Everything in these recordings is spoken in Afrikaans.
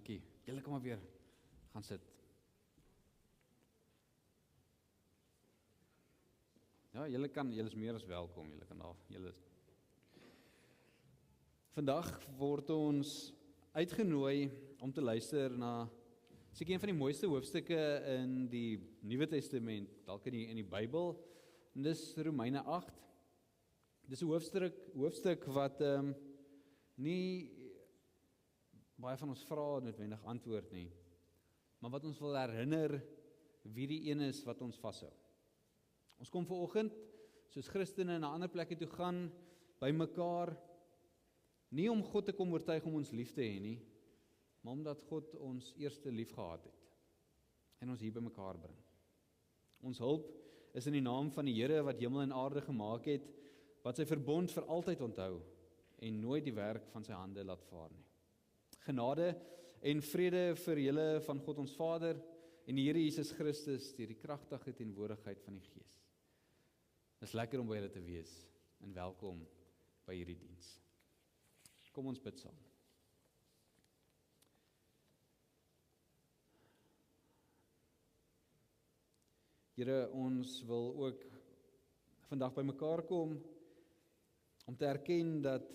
dankie. Julle kan maar weer gaan sit. Ja, julle is meer as welkom. Vandag word ons uitgenooi om te luister na seker een van die mooiste hoofstukke in die Nuwe Testament, dalk in die Bybel. En dis Romeine 8. Dis 'n hoofstuk wat nie baie van ons vra noodwendig antwoord nie, maar wat ons wil herinner wie die een is wat ons vashou. Ons kom vanoggend, soos Christene, na ander plekke toe gaan, by mekaar, nie om God te kom oortuig om ons lief te hê nie, maar omdat God ons eerste lief gehad het, en ons hier by mekaar bring. Ons hulp is in die naam van die Here wat hemel en aarde gemaak het, wat sy verbond vir altyd onthou, en nooit die werk van sy hande laat vaar nie. Genade en vrede vir julle van God ons Vader en die Here Jesus Christus deur die kragtige teenwoordigheid van die Gees. Dit is lekker om by julle te wees en welkom by hierdie diens. Kom ons bid saam. Here, ons wil ook vandag by mekaar kom om te erken dat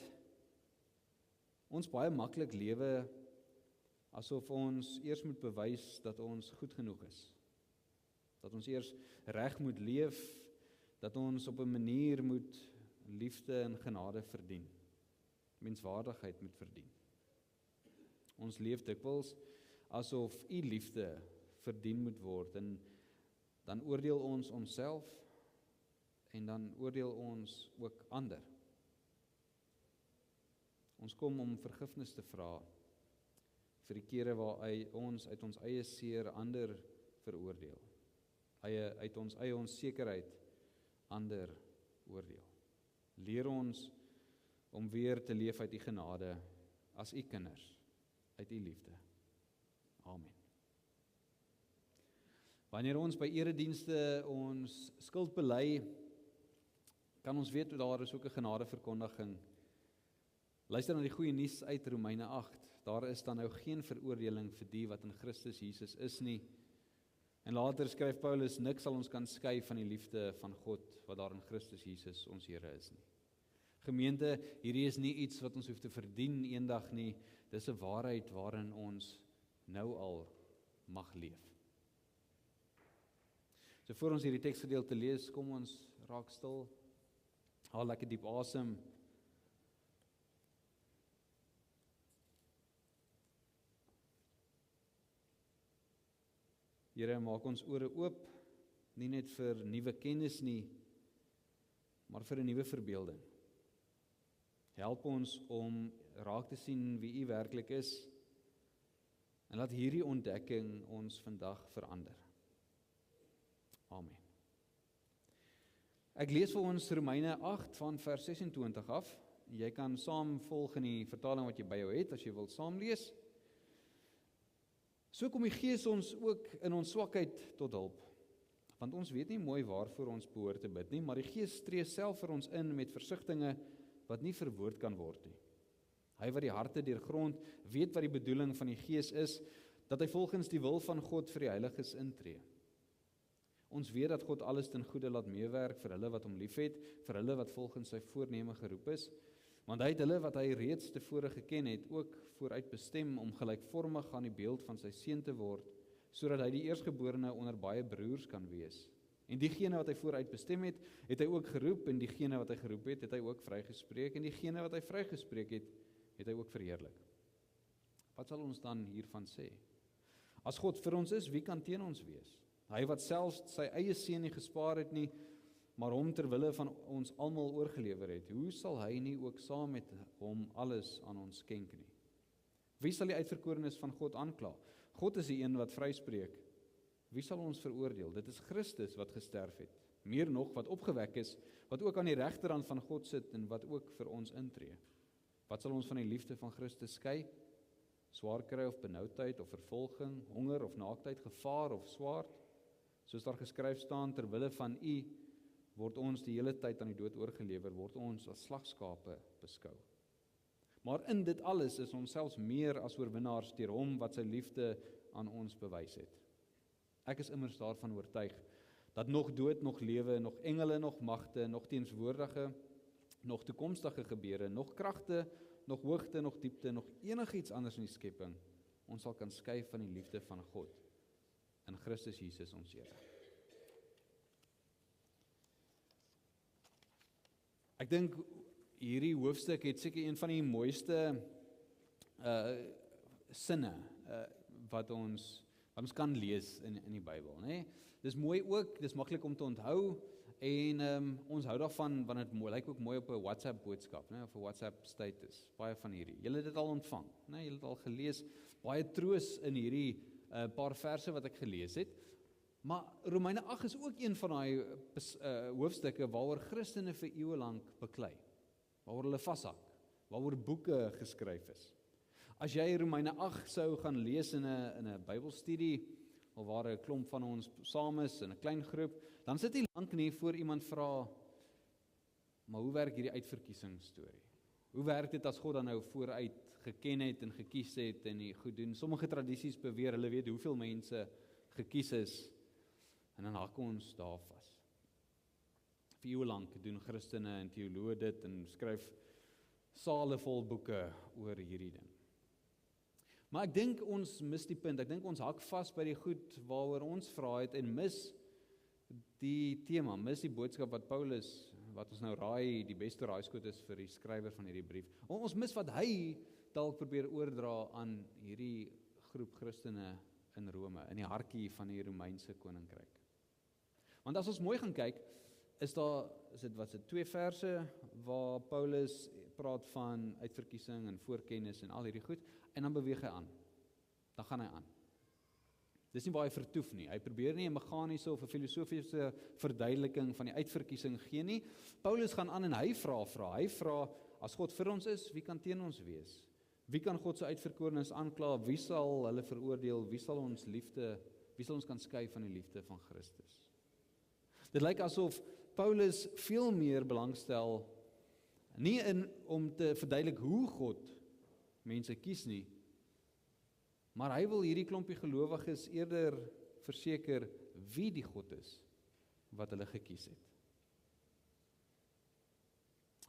ons baie maklik lewe asof ons eers moet bewys dat ons goed genoeg is. Dat ons eers reg moet leef, dat ons op 'n manier moet liefde en genade verdien. Menswaardigheid moet verdien. Ons leef dikwels asof U liefde verdien moet word, en dan oordeel ons onsself en dan oordeel ons ook ander. Ons kom om vergifnis te vra vir die kere waar ons uit ons eie seer ander veroordeel. Uit ons eie onsekerheid ander oordeel. Leer ons om weer te leef uit U genade as U kinders, uit U liefde. Amen. Wanneer ons by eredienste ons skuld bely, kan ons weet daar is ook 'n genadeverkondiging. Luister na die goeie nuus uit Romeine 8. Daar is dan nou geen veroordeling vir die wat in Christus Jesus is nie. En later skryf Paulus, niks sal ons kan skei van die liefde van God wat daar in Christus Jesus ons Here is nie. Gemeente, hierdie is nie iets wat ons hoef te verdien eendag nie. Dis 'n waarheid waarin ons nou al mag leef. So voor ons hierdie teksgedeelte lees, kom ons raak stil. Haal lekker diep asem. Here, maak ons ore oop, nie net vir nuwe kennis nie, maar vir 'n nuwe verbeelding. Help ons om raak te sien wie U werklik is, en laat hierdie ontdekking ons vandag verander. Amen. Ek lees vir ons Romeine 8 van vers 26 af. Jy kan saam volg in die vertaling wat jy by jou het, as jy wil saam lees. So kom die Gees ons ook in ons swakheid tot hulp, want ons weet nie mooi waarvoor ons behoort te bid nie, maar die Gees tree self vir ons in met versigtinge wat nie verwoord kan word nie. Hy wat die harte deurgrond, weet wat die bedoeling van die Gees is, dat hy volgens die wil van God vir die heiliges intree. Ons weet dat God alles ten goeie laat meewerk vir hulle wat hom liefhet, vir hulle wat volgens sy voorneme geroep is, want hy het hulle wat hy reeds tevore geken het, ook vooruit bestem om gelykvormig aan die beeld van sy seun te word, sodat hy die eerstgeborene onder baie broers kan wees. En diegene wat hy vooruit bestem het, het hy ook geroep, en diegene wat hy geroep het, het hy ook vrygespreek, en diegene wat hy vrygespreek het, het hy ook verheerlik. Wat sal ons dan hiervan sê? As God vir ons is, wie kan teen ons wees? Hy wat selfs sy eie seun nie gespaar het nie, maar hom ter wille van ons almal oorgelewer het, hoe sal hy nie ook saam met hom alles aan ons skenk nie? Wie sal die uitverkorenes van God aankla? God is die een wat vryspreek. Wie sal ons veroordeel? Dit is Christus wat gesterf het, meer nog wat opgewek is, wat ook aan die regterhand van God sit en wat ook vir ons intree. Wat sal ons van die liefde van Christus skei? Swaar kry of benoudheid of vervolging, honger of naaktheid, gevaar of swaard? Soos daar geskryf staan, ter wille van U word ons die hele tyd aan die dood oorgelewer, word ons as slagskape beskou. Maar in dit alles is ons selfs meer as oorwinnaars deur hom wat sy liefde aan ons bewys het. Ek is immers daarvan oortuig dat nog dood, nog lewe, nog engele, nog magte, nog teenswoordige, nog toekomstige gebeure, nog kragte, nog hoogte, nog diepte, nog enigiets anders in die skepping ons sal kan skei van die liefde van God in Christus Jesus ons Here. Ek dink hierdie hoofstuk het seker een van die mooiste sinne wat ons kan lees in die Bybel, né? Dis mooi ook, dis maklik om te onthou en ons hou daarvan want dit lyk ook mooi op 'n WhatsApp boodskap, né, of 'n WhatsApp status. Baie van hierdie. Julle het dit al ontvang, né? Julle het al gelees. Baie troos in hierdie paar verse wat ek gelees het. Maar Romeine 8 is ook een van daai hoofstukke waaroor Christene vir eeue lank beklei. Waaroor hulle vashak, waaroor boeke geskryf is. As jy Romeine 8 sou gaan lees in 'n Bybelstudie, of waar 'n klomp van ons saam is in 'n klein groep, dan sit jy lank nie voor iemand vra, maar hoe werk hierdie uitverkiesingsstorie? Hoe werk dit as God dan nou vooruit geken het en gekies het en die goed doen? Sommige tradisies beweer hulle weet hoeveel mense gekies is, en dan hak ons daar vas. Vir eeue lank doen Christene en teoloë dit en skryf sale vol boeke oor hierdie ding. Maar ek dink ons mis die punt, ek dink ons hak vas by die goed waaroor ons vra het en mis die tema, mis die boodskap wat Paulus, wat ons nou raai, die beste raaiskoot is vir die skrywer van hierdie brief. Ons mis wat hy dalk probeer oordra aan hierdie groep Christene in Rome, in die hartjie van die Romeinse koninkryk. Want as ons mooi gaan kyk, is dit 2 verse waar Paulus praat van uitverkiesing en voorkennis en al hierdie goed, en dan beweeg hy aan. Dan gaan hy aan. Dis nie waar hy vertoef nie. Hy probeer nie 'n meganiese of 'n filosofiese verduideliking van die uitverkiesing gee nie. Paulus gaan aan en hy vra, as God vir ons is, wie kan teen ons wees? Wie kan God se uitverkorenes aankla? Wie sal hulle veroordeel? Wie sal ons kan skei van die liefde van Christus? Dit lyk asof Paulus veel meer belangstel nie in om te verduidelik hoe God mense kies nie, maar hy wil hierdie klompie gelowiges eerder verseker wie die God is wat hulle gekies het.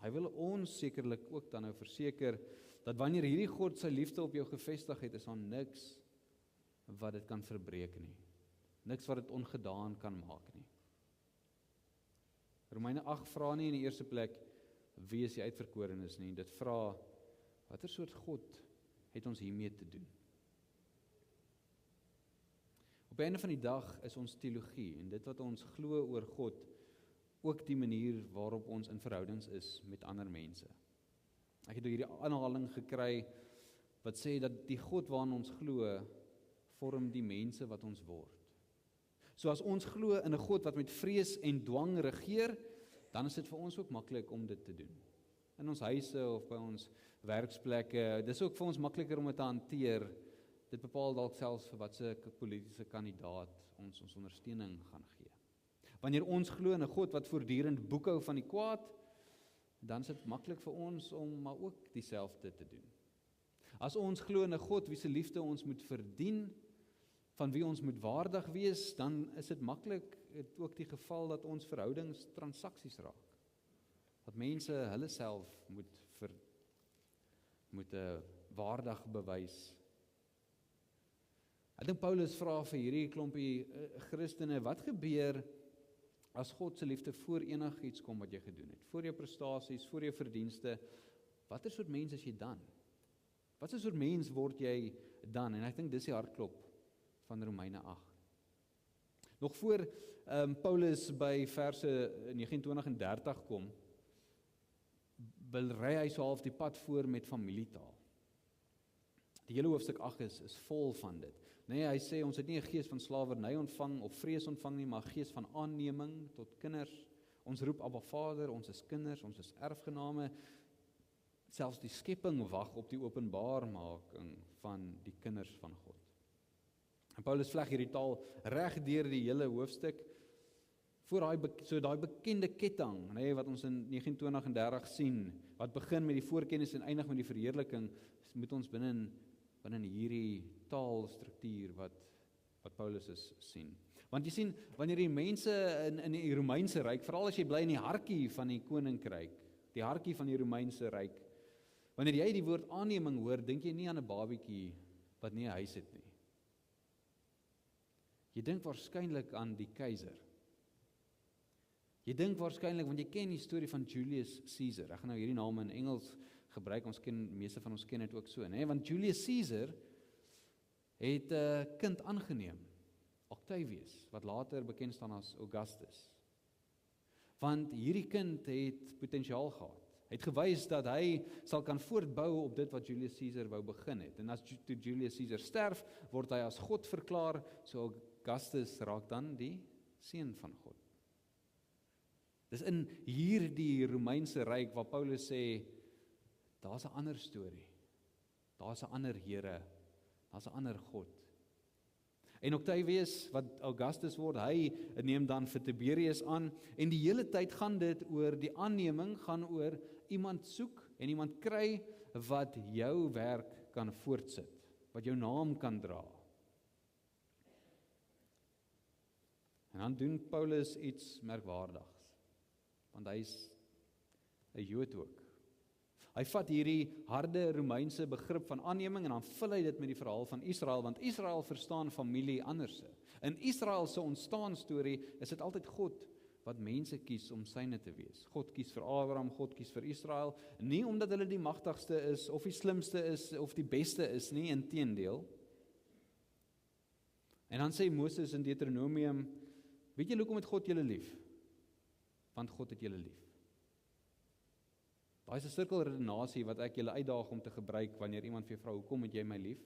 Hy wil ons sekerlik ook dan nou verseker dat wanneer hierdie God sy liefde op jou gevestig het, is daar niks wat dit kan verbreek nie. Niks wat dit ongedaan kan maak nie. Romeine 8 vra nie in die eerste plek wie is die uitverkorenes nie, dit vra watter soort God het ons hiermee te doen. Op die einde van die dag is ons teologie en dit wat ons glo oor God ook die manier waarop ons in verhoudings is met ander mense. Ek het hierdie aanhaling gekry wat sê dat die God waarin ons glo vorm die mense wat ons word. So as ons glo in 'n God wat met vrees en dwang regeer, dan is dit vir ons ook maklik om dit te doen. In ons huise of by ons werksplekke, dis ook vir ons makliker om dit te hanteer. Dit bepaal dalk selfs vir watse politieke kandidaat ons ondersteuning gaan gee. Wanneer ons glo in 'n God wat voortdurend boekhou van die kwaad, dan is dit maklik vir ons om maar ook dieselfde te doen. As ons glo in 'n God wie se liefde ons moet verdien, van wie ons moet waardig wees, dan is dit maklik ook die geval dat ons verhoudings transaksies raak. Dat mense hulle self moet waardig bewys. Ek dink Paulus vra vir hierdie klompie Christene, wat gebeur as God se liefde voor enigiets kom wat jy gedoen het? Voor jou prestasies, voor jou verdienste, watter soort mens is jy dan? Wat 'n soort mens word jy dan? En ek dink dis die hartklop van Romeine 8. Nog voor Paulus by verse 29 en 30 kom, ry hy so half die pad voor met familietaal. Die hele hoofstuk 8 is vol van dit. Nee, hy sê ons het nie 'n gees van slawerny ontvang of vrees ontvang nie, maar 'n gees van aanneming tot kinders. Ons roep Abba Vader, ons is kinders, ons is erfgename. Selfs die skepping wag op die openbaarmaking van die kinders van God. En Paulus vleg hierdie taal reg deur die hele hoofstuk daai bekende ketting, nee, wat ons in 29 en 30 sien, wat begin met die voorkennis en eindig met die verheerliking, moet ons binne hierdie taalstruktuur wat Paulus is sien. Want jy sien, wanneer die mense in die Romeinse ryk, veral as jy bly in die hartjie van die koninkryk, die hartjie van die Romeinse ryk, wanneer jy die woord aanneming hoor, dink jy nie aan 'n babietjie wat nie 'n huis het nie. Jy dink waarskynlik aan die keiser. Jy dink waarskynlik, want jy ken die storie van Julius Caesar. Ek gaan nou hierdie naam in Engels gebruik, meeste van ons ken dit ook so, né? Want Julius Caesar het 'n kind aangeneem, Octavius, wat later bekend staan as Augustus. Want hierdie kind het potensiaal gehad. Hy het gewys dat hy sal kan voortbou op dit wat Julius Caesar wou begin het. En as toe Julius Caesar sterf, word hy as God verklaar, so Augustus raak dan die seun van God. Dis in hierdie Romeinse ryk waar Paulus sê, daar's 'n ander storie. Daar's 'n ander Here. Daar's 'n ander God. En Octavius, wat Augustus word, hy neem dan vir Tiberius aan, en die hele tyd gaan dit oor, die aanneming gaan oor iemand soek en iemand kry wat jou werk kan voortsit, wat jou naam kan dra. En dan doen Paulus iets merkwaardigs, want hy's 'n Jood ook. Hy vat hierdie harde Romeinse begrip van aanneming en dan vul hy dit met die verhaal van Israel, want Israel verstaan familie anderse. In Israel se ontstaansstorie is dit altyd God wat mense kies om syne te wees. God kies vir Abraham, God kies vir Israel, nie omdat hulle die magtigste is, of die slimste is, of die beste is nie, inteendeel. En dan sê Moses in Deuteronomium, weet julle hoekom het God julle lief? Want God het julle lief. Daai is 'n sirkelredenasie wat ek julle uitdaag om te gebruik wanneer iemand vir jou vra, hoekom het jy my lief?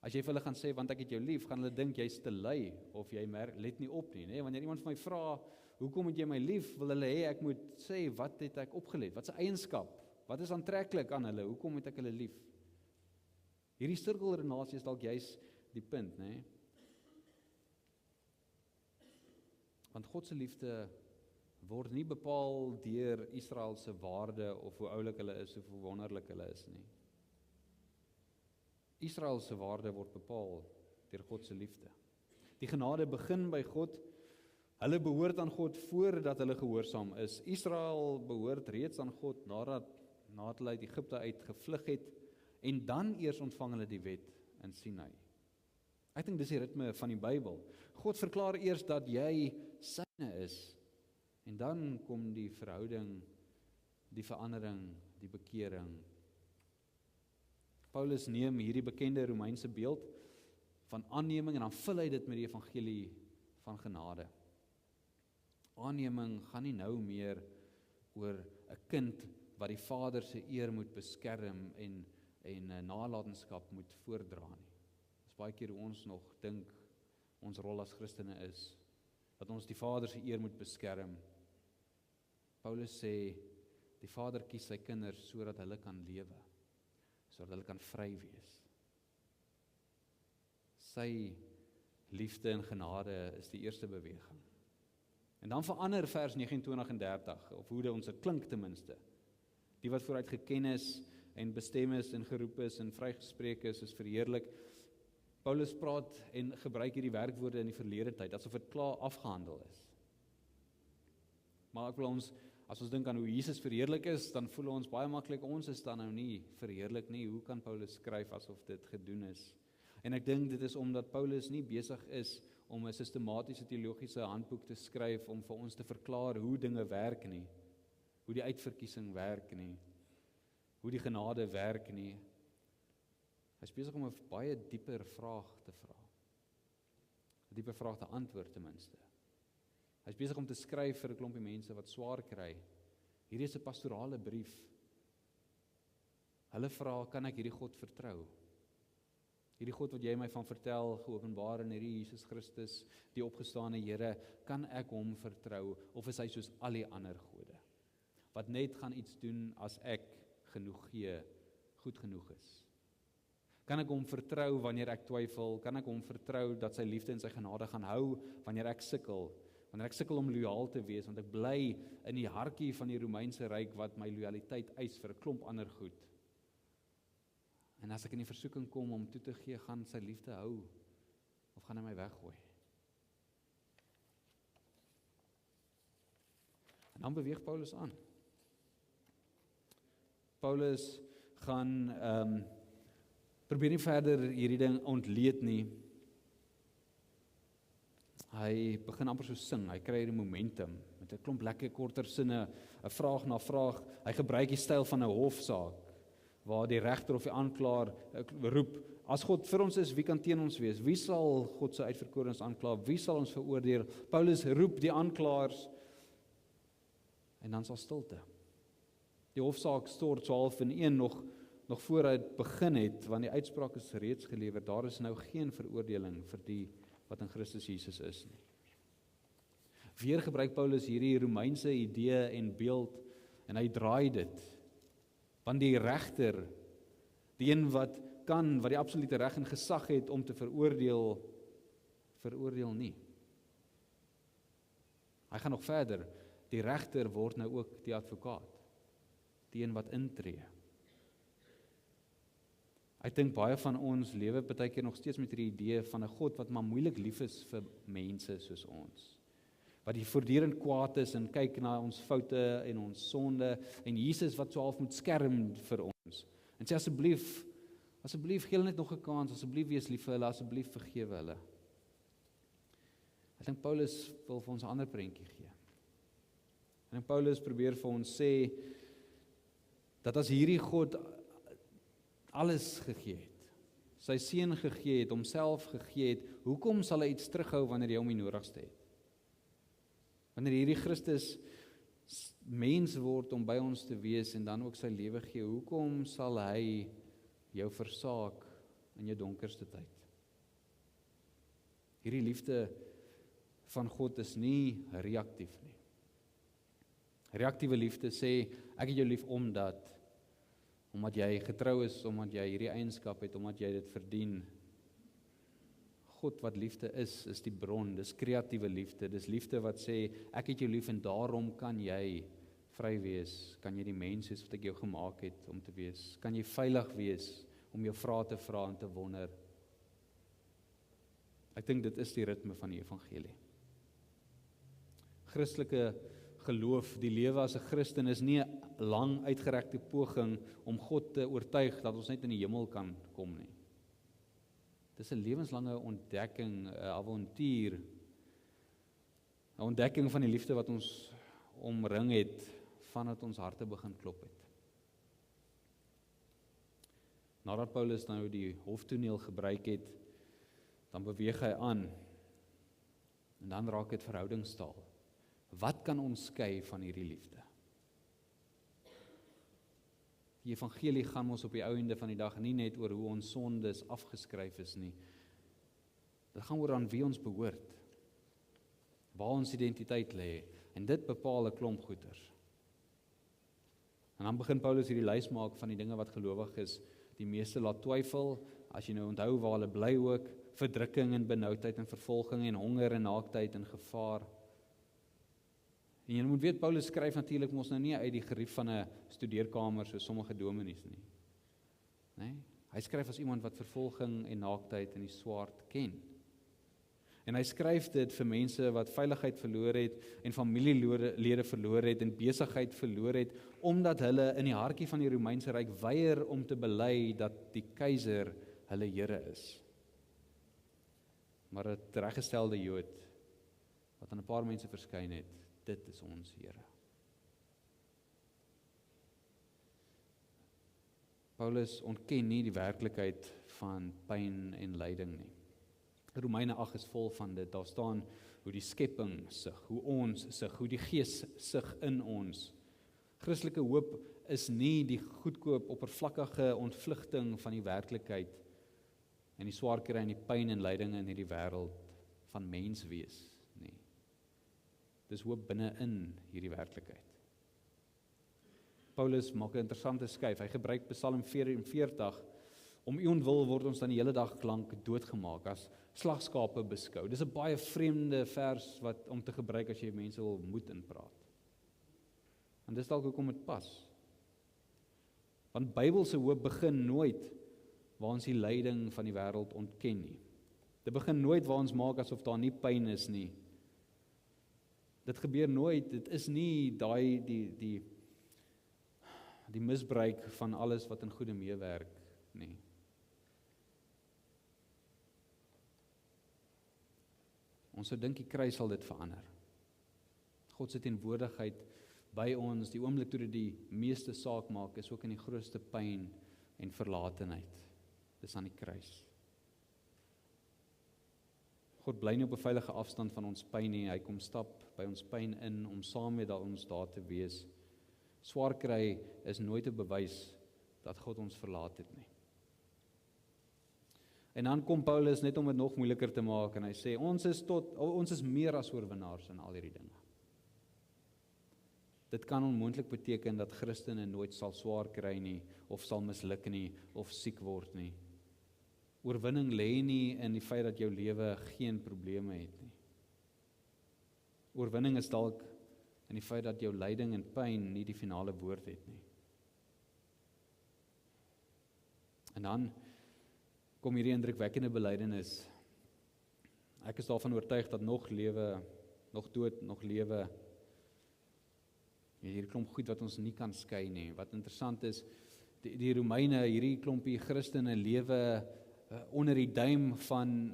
As jy vir hulle gaan sê, want ek het jou lief, gaan hulle dink jy's te lui, of jy let nie op nie, né? Wanneer iemand vir my vra, hoekom het jy my lief, wil hulle hê ek moet sê, wat het ek opgelet? Wat is 'n eienskap? Wat is aantreklik aan hulle? Hoekom het ek hulle lief? Hierdie sirkelredenasie is dalk juis die punt, né? Want God se liefde word nie bepaal deur Israel se waarde of hoe oulik hulle is of hoe wonderlik hulle is nie. Israel se waarde word bepaal deur God se liefde. Die genade begin by God. Hulle behoort aan God voordat hulle gehoorsaam is. Israel behoort reeds aan God nadat hulle uit Egipte uit gevlug het, en dan eers ontvang hulle die wet in Sinai. Ek dink dis die ritme van die Bybel. God verklaar eers dat jy syne is, en dan kom die verhouding, die verandering, die bekering. Paulus neem hierdie bekende Romeinse beeld van aanneming en dan vul hy dit met die evangelie van genade. Aanneming gaan nie nou meer oor 'n kind wat die Vader se eer moet beskerm en 'n nalatenskap moet voordra nie. Dis baie keer hoe ons nog dink ons rol as Christene is, dat ons die Vader se eer moet beskerm. Paulus sê, die Vader kies sy kinders sodat hulle kan lewe, sodat hulle kan vry wees. Sy liefde en genade is die eerste beweging. En dan verander vers 29 en 30, of hoe dit ons klink ten minste. Die wat vooruit geken is en bestem is en geroep is en vrygespreek is verheerlik. Paulus praat en gebruik hierdie werkwoorde in die verlede tyd, asof dit klaar afgehandel is. Maar ek wil as ons dink aan hoe Jesus verheerlik is, dan voel ons baie maklik, ons is dan nou nie verheerlik nie. Hoe kan Paulus skryf asof dit gedoen is? En ek dink dit is omdat Paulus nie besig is om 'n sistematiese teologiese handboek te skryf om vir ons te verklaar hoe dinge werk nie, hoe die uitverkiesing werk nie, hoe die genade werk nie. Hy is besig om 'n baie dieper vraag te vra. 'n Dieper vraag te antwoord ten minste. Hy is besig om te skryf vir 'n klompie mense wat swaar kry. Hierdie is 'n pastorale brief. Hulle vra, kan ek hierdie God vertrou? Hierdie God wat jy my van vertel, geopenbaar in hierdie Jesus Christus, die opgestane Here, kan ek hom vertrou, of is hy soos al die ander gode, wat net gaan iets doen as ek genoeg gee, goed genoeg is? Kan ek hom vertrou wanneer ek twyfel? Kan ek hom vertrou dat sy liefde en sy genade gaan hou wanneer ek sukkel? Wanneer ek sukkel om loyaal te wees, want ek bly in die hartjie van die Romeinse ryk wat my lojaliteit eis vir 'n klomp ander goed. En as ek in die versoeking kom om toe te gee, gaan sy liefde hou, of gaan hy my weggooi? En dan beweeg Paulus aan. Paulus gaan probeer nie verder hierdie ding ontleed nie. Hy begin amper so sing, hy kry hierdie momentum, met 'n klomp lekker korter sinne, 'n vraag na vraag. Hy gebruik die styl van 'n hofsaak, waar die regter of die aanklaer roep, as God vir ons is, wie kan teen ons wees? Wie sal God se uitverkorenes aankla? Wie sal ons veroordeel? Paulus roep die aanklaers, en dan sal stilte. Die hofsaak stort so half in een nog voor hy begin het, want die uitspraak is reeds gelewer. Daar is nou geen veroordeling vir die wat in Christus Jesus is nie. Weer gebruik Paulus hierdie Romeinse idee en beeld, en hy draai dit. Want die regter, die een wat die absolute reg en gesag het om te veroordeel nie. Hy gaan nog verder. Die regter word nou ook die advokaat, die een wat intree. Ek dink baie van ons lewe partykeer nog steeds met hierdie idee van 'n God wat maar moeilik lief is vir mense soos ons. Wat die voortdurend kwaad is en kyk na ons foute en ons sonde, en Jesus wat so half moet skerm vir ons. En sê asseblief gee hulle net nog 'n kans, asseblief wees lief vir hulle, asseblief vergewe hulle. Ek dink Paulus wil vir ons 'n ander prentjie gee. En Paulus probeer vir ons sê dat as hierdie God alles gegee het, sy seun gegee het, homself gegee het, hoekom sal hy iets terughou wanneer jy hom die nodigste het? Wanneer hierdie Christus mens word om by ons te wees en dan ook sy lewe gee, hoekom sal hy jou versaak in jou donkerste tyd? Hierdie liefde van God is nie reaktief nie. Reaktiewe liefde sê, ek het jou lief omdat jy getrou is, omdat jy hierdie eienskap het, omdat jy dit verdien. God wat liefde is die bron, dis kreatiewe liefde, dis liefde wat sê, ek het jou lief en daarom kan jy vry wees, kan jy die mens wees wat ek jou gemaak het om te wees, kan jy veilig wees om jou vrae te vra en te wonder. Ek dink dit is die ritme van die evangelie. Christelike geloof, die lewe as 'n Christen is nie 'n lang uitgerekte poging om God te oortuig dat ons net in die hemel kan kom nie. Dis 'n lewenslange ontdekking, 'n avontuur, 'n ontdekking van die liefde wat ons omring het, vandat ons harte begin klop het. Nadat Paulus nou die hoftoneel gebruik het, dan beweeg hy aan, en dan raak dit verhoudingstaal. Wat kan ons skei van hierdie liefde? Die evangelie gaan ons op die ou einde van die dag nie net oor hoe ons sondes afgeskryf is nie. Dit gaan oor aan wie ons behoort, waar ons identiteit lê, en dit bepaal 'n klomp goeters. En dan begin Paulus hierdie lys maak van die dinge wat gelowiges die meeste laat twyfel, as jy nou onthou waar hulle bly ook, verdrukking en benoudheid en vervolging en honger en naaktheid en gevaar. En jy moet weet, Paulus skryf natuurlik mos nou nie uit die gerief van 'n studeerkamer soos sommige dominees nie. Nee, hy skryf as iemand wat vervolging en naaktheid en die swaard ken. En hy skryf dit vir mense wat veiligheid verloor het en familielede verloor het en besigheid verloor het, omdat hulle in die hartjie van die Romeinse ryk weier om te bely dat die keiser hulle Here is. Maar 'n tereggestelde Jood wat aan 'n paar mense verskyn het, dit is ons Here. Paulus ontken nie die werklikheid van pyn en lyding nie. Romeine 8 is vol van dit. Daar staan hoe die skepping sug, hoe ons sug, hoe die Gees sug in ons. Christelike hoop is nie die goedkoop oppervlakkige ontvlugting van die werklikheid en die swaar kry en die pyn en lyding in hierdie wêreld van mens wees nie. Dis hoop binne in hierdie werklikheid. Paulus maak 'n interessante skuif. Hy gebruik Psalm 44 Om U ontwil word ons dan die hele dag lank doodgemaak, as slagskape beskou. Dis 'n baie vreemde vers om te gebruik as jy mense wil moed inpraat. En dis dalk hoekom dit pas. Want Bybelse hoop begin nooit waar ons die lyding van die wêreld ontken nie. Dit begin nooit waar ons maak asof daar nie pyn is nie. Dit gebeur nooit, dit is nie die misbruik van alles wat in goeie meewerk nie. Ons sou dink die kruis sal dit verander. God se teenwoordigheid by ons, die oomblik toe dit die meeste saak maak, is ook in die grootste pyn en verlatenheid. Dis aan die kruis. God bly nie op 'n veilige afstand van ons pyn nie, hy kom stap by ons pyn in, om saam met ons daar te wees. Swaar kry is nooit 'n bewys dat God ons verlaat het nie. En dan kom Paulus net om dit nog moeiliker te maak, en hy sê, ons is meer as oorwinnaars in al hierdie dinge. Dit kan onmoontlik beteken dat Christene nooit sal swaar kry nie, of sal misluk nie, of siek word nie. Oorwinning lê nie in die feit dat jou lewe geen probleme het nie. Oorwinning is dalk in die feit dat jou lyding en pyn nie die finale woord het nie. En dan kom hierdie indrukwekkende belydenis. Ek is daarvan oortuig dat nog lewe, nog dood, nog lewe. Hier klomp goed wat ons nie kan skei nie. Wat interessant is, die Romeine, hierdie klompie Christene lewe onder die duim van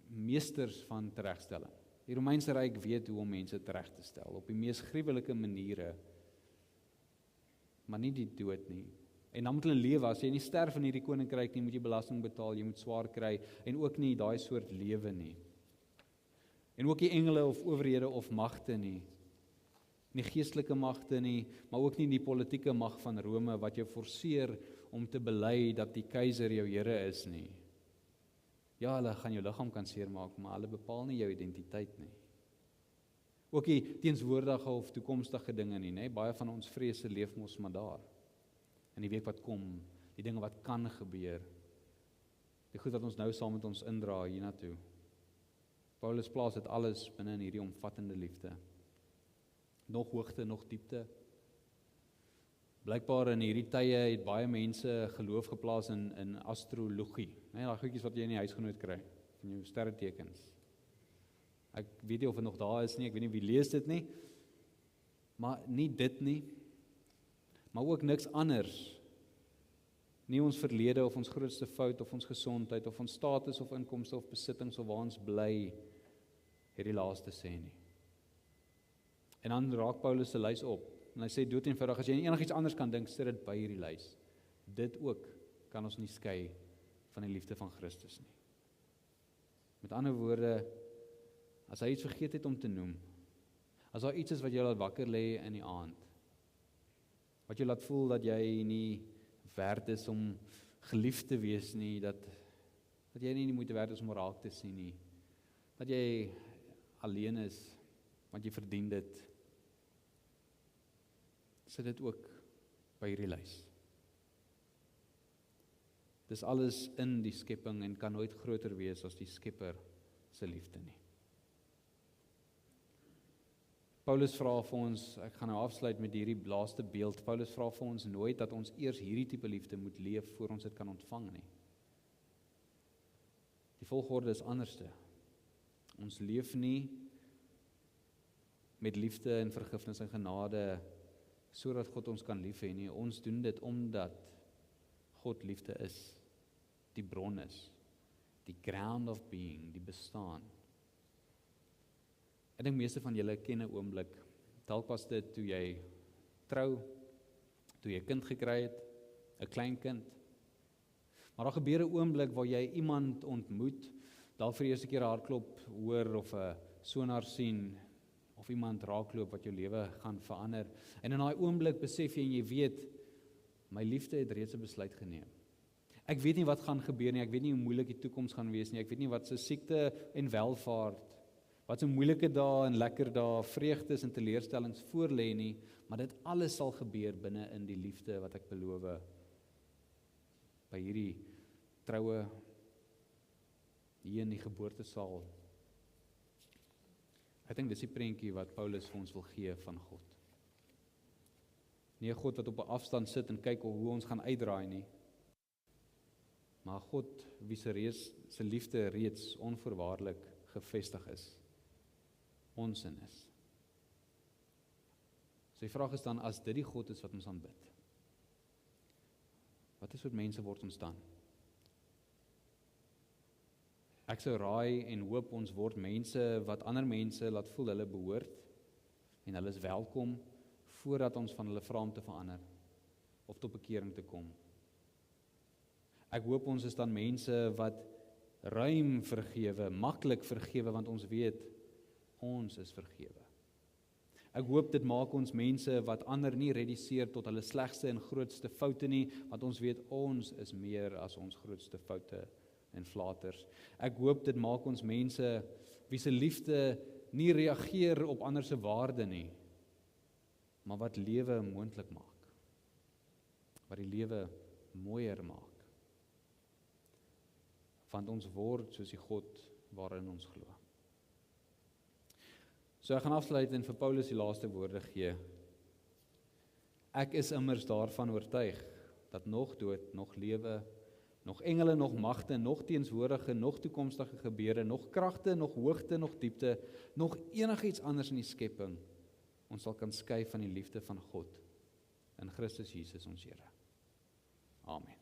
meesters van teregstelling. Die Romeinse ryk weet hoe om mense tereg te stel, op die mees gruwelike maniere, maar nie die dood nie. En dan moet hulle lewe, as jy nie sterf in hierdie koninkryk nie, moet jy belasting betaal, jy moet swaar kry, en ook nie daai soort lewe nie. En ook nie engele of owerhede of magte nie. Nie geestelike magte nie, maar ook nie die politieke mag van Rome, wat jou forceer om te bely dat die keiser jou Here is nie. Ja, hulle gaan jou liggaam kan seermaak, maar hulle bepaal nie jou identiteit nie. Ook die teenswoordige of toekomstige dinge nie, nee, baie van ons vrese leef mos maar daar. In die week wat kom, die dinge wat kan gebeur, die goed wat ons nou saam met ons indra hiernatoe. Paulus plaas dit alles binne in hierdie omvattende liefde. Nog hoogte, nog diepte. Blykbaar in hierdie tye het baie mense geloof geplaas in astrologie. Nee, daai goedjies wat jy in die huisgenoot kry, van jou sterretekens. Ek weet nie of dit nog daar is nie, ek weet nie wie lees dit nie, maar nie dit nie, maar ook niks anders. Nie ons verlede of ons grootste fout of ons gesondheid of ons status of inkomste of besittings of waar ons bly, het die laaste sê nie. En dan raak Paulus se lys op, en hy sê dood eenvoudig, as jy enigiets anders kan dink, sit dit by hierdie lys. Dit ook kan ons nie skei van die liefde van Christus nie. Met ander woorde, as hy iets vergeet het om te noem, as daar iets is wat jou laat wakker lê in die aand, wat jou laat voel dat jy nie werd is om geliefd te wees nie, dat jy nie moeite werd is om raak te sien nie, dat jy alleen is, want jy verdien dit, sit dit ook by hierdie lys. Dis alles in die skepping en kan nooit groter wees as die Skepper se liefde nie. Paulus vra vir ons, ek gaan nou afsluit met hierdie laaste beeld, Paulus vra vir ons nooit dat ons eers hierdie tipe liefde moet leef voor ons dit kan ontvang nie. Die volgorde is anderste. Ons leef nie met liefde en vergifnis en genade sodat God ons kan lief hê nie. Ons doen dit omdat God liefde is, die bron is, die ground of being, die bestaan. Ek dink meeste van julle ken 'n oomblik, dalk was dit toe jy trou, toe jy 'n kind gekry het, 'n klein kind. Maar daar gebeur 'n oomblik waar jy iemand ontmoet, dalk vir die eerste keer 'n hartklop hoor of 'n sonar sien, of iemand raakloop wat jou lewe gaan verander. En in daai oomblik besef jy en jy weet, my liefde het reeds 'n besluit geneem. Ek weet nie wat gaan gebeur nie, ek weet nie hoe moeilik die toekoms gaan wees nie, ek weet nie wat se siekte en welvaart, wat se moeilike dae en lekker dae, vreugdes en teleurstellings voorlê nie, maar dit alles sal gebeur binne in die liefde wat ek beloof by hierdie troue, hier in die geboortesaal. Ek dink dis die prentjie wat Paulus vir ons wil gee van God. Nie 'n God wat op 'n afstand sit en kyk hoe ons gaan uitdraai nie, maar God wie se liefde reeds onvoorwaardelik gevestig is, ons in is. So die vraag is dan, as dit die God is wat ons aanbid, wat is soort mense word ons dan? Ek sou raai en hoop ons word mense wat ander mense laat voel hulle behoort en hulle is welkom voordat ons van hulle vra om te verander of tot bekering te kom. Ek hoop ons is dan mense wat ruim vergewe, maklik vergewe, want ons weet ons is vergewe. Ek hoop dit maak ons mense wat ander nie reduseer tot hulle slegste en grootste foute nie, want ons weet ons is meer as ons grootste foute en flaters. Ek hoop dit maak ons mense wie se liefde nie reageer op ander se waarde nie, maar wat lewe moontlik maak. Wat die lewe mooier maak. Want ons word soos die God waarin ons glo. So ek gaan afsluit en vir Paulus die laaste woorde gee. Ek is immers daarvan oortuig dat nog dood, nog lewe, nog engele, nog magte, nog teenswoordige, nog toekomstige gebeure, nog kragte, nog hoogte, nog diepte, nog enigiets anders in die skepping, ons sal kan skei van die liefde van God in Christus Jesus ons Here. Amen.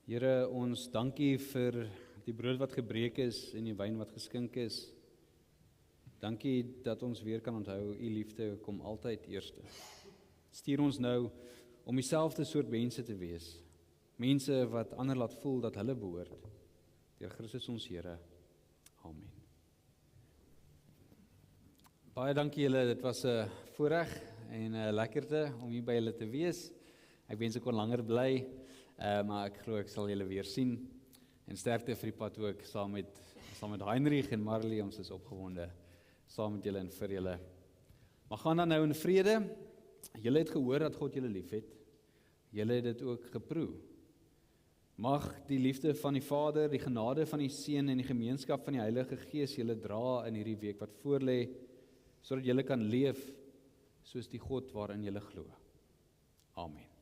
Here, ons dankie vir die brood wat gebreek is en die wyn wat geskink is. Dankie dat ons weer kan onthou, u liefde kom altyd eerste. Stuur ons nou om dieselfde soort mense te wees. Mense wat ander laat voel dat hulle behoort. Deur Christus ons Here. Amen. Baie dankie julle, dit was 'n voorreg en 'n lekkerte om hier by julle te wees. Ek wens ek kon langer bly, maar ek glo ek sal julle weer sien. En sterkte vir die pad ook saam met Heinrich en Marley, ons is opgewonde saam met julle en vir julle. Maar gaan dan nou in vrede. Julle het gehoor dat God julle liefhet. Julle het dit ook geproe. Mag die liefde van die Vader, die genade van die Seun en die gemeenskap van die Heilige Gees julle dra in hierdie week wat voorlê, sodat julle kan leef soos die God waarin julle glo. Amen.